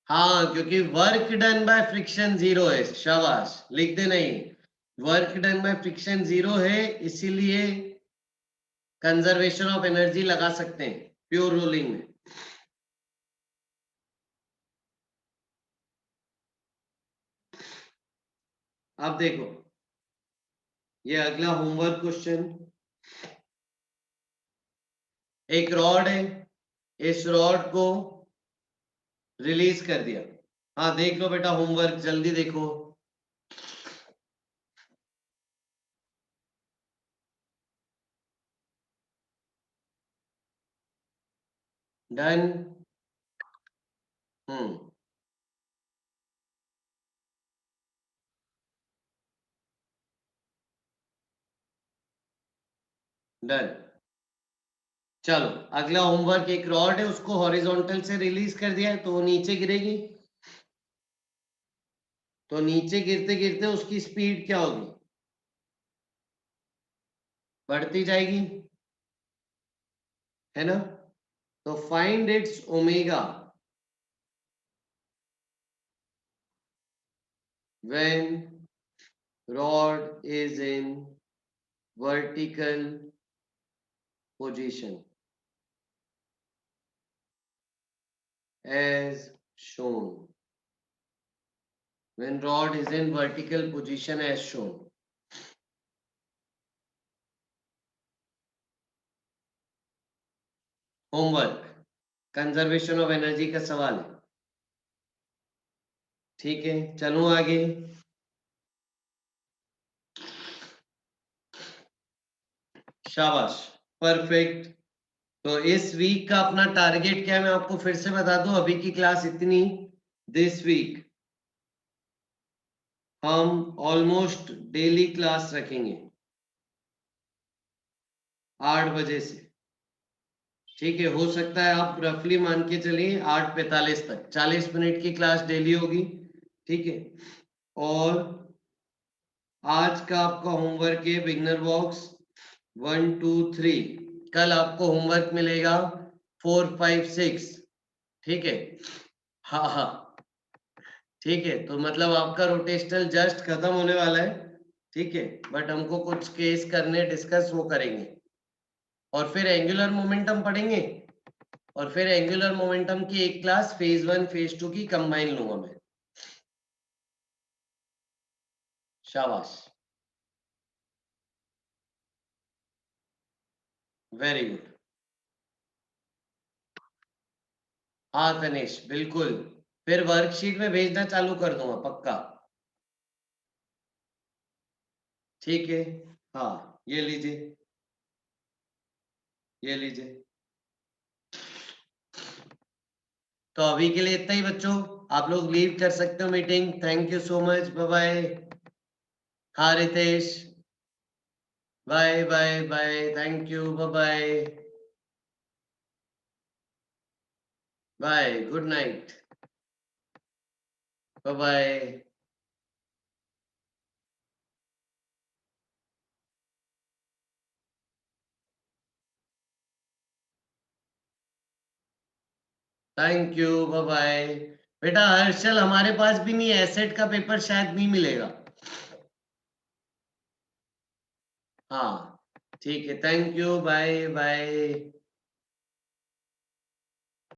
हाँ, क्योंकि वर्क डन बाय फ्रिक्शन 0 है, शाबाश, लिख देना ही, वर्क डन बाय फ्रिक्शन 0 है, इसीलिए कंजर्वेशन ऑफ एनर्जी लगा सकते हैं प्योर रोलिंग में। अब देखो, ये अगला होमवर्क क्वेश्चन, एक रॉड है, इस रॉड को रिलीज कर दिया। हाँ देख लो बेटा, होमवर्क जल्दी देखो। डन। डन। चलो अगला होमवर्क, एक रॉड है उसको हॉरिजॉन्टल से रिलीज कर दिया है, तो वो नीचे गिरेगी, तो नीचे गिरते गिरते उसकी स्पीड क्या होगी? बढ़ती जाएगी, है ना? तो find its omega when rod is in vertical position as shown, when rod is in vertical position as shown। Homework, conservation of energy का सवाल है, ठीक है, चलो आगे। शाबाश, परफेक्ट। तो इस वीक का अपना टारगेट क्या है मैं आपको फिर से बता दूं, अभी की क्लास इतनी, दिस वीक हम ऑलमोस्ट डेली क्लास रखेंगे 8 बजे से, ठीक है। हो सकता है आप रफली मान के चलिए 8:45 तक 40 मिनट की क्लास डेली होगी, ठीक है। और आज का आपका होमवर्क है बिगनर बॉक्स 1 2 3, कल आपको होमवर्क मिलेगा 4 5 6, ठीक है। हाँ हाँ ठीक है, तो मतलब आपका रोटेशनल जस्ट खत्म होने वाला है, ठीक है। बट हमको कुछ केस करने डिस्कस वो करेंगे, और फिर एंगुलर मोमेंटम पढ़ेंगे, और फिर एंगुलर मोमेंटम की एक क्लास फेज 1 फेज 2 की कंबाइन लूंगा मैं। शाबाश, वेरी गुड। हाँ तनेश बिल्कुल, फिर वर्कशीट में भेजना चालू कर दूंगा पक्का, ठीक है। हाँ ये लीजिए, ये लीजिए। तो अभी के लिए इतना ही बच्चों, आप लोग लीव कर सकते हो meeting. Thank you so much, bye bye. हाँ Ritesh, bye bye bye, thank you, bye bye bye, good night, bye bye. Thank you, bye bye. बेटा हर्षल हमारे पास भी नहीं, एसेट का पेपर शायद नहीं मिलेगा। हाँ ठीक है, थैंक यू, बाय बाय।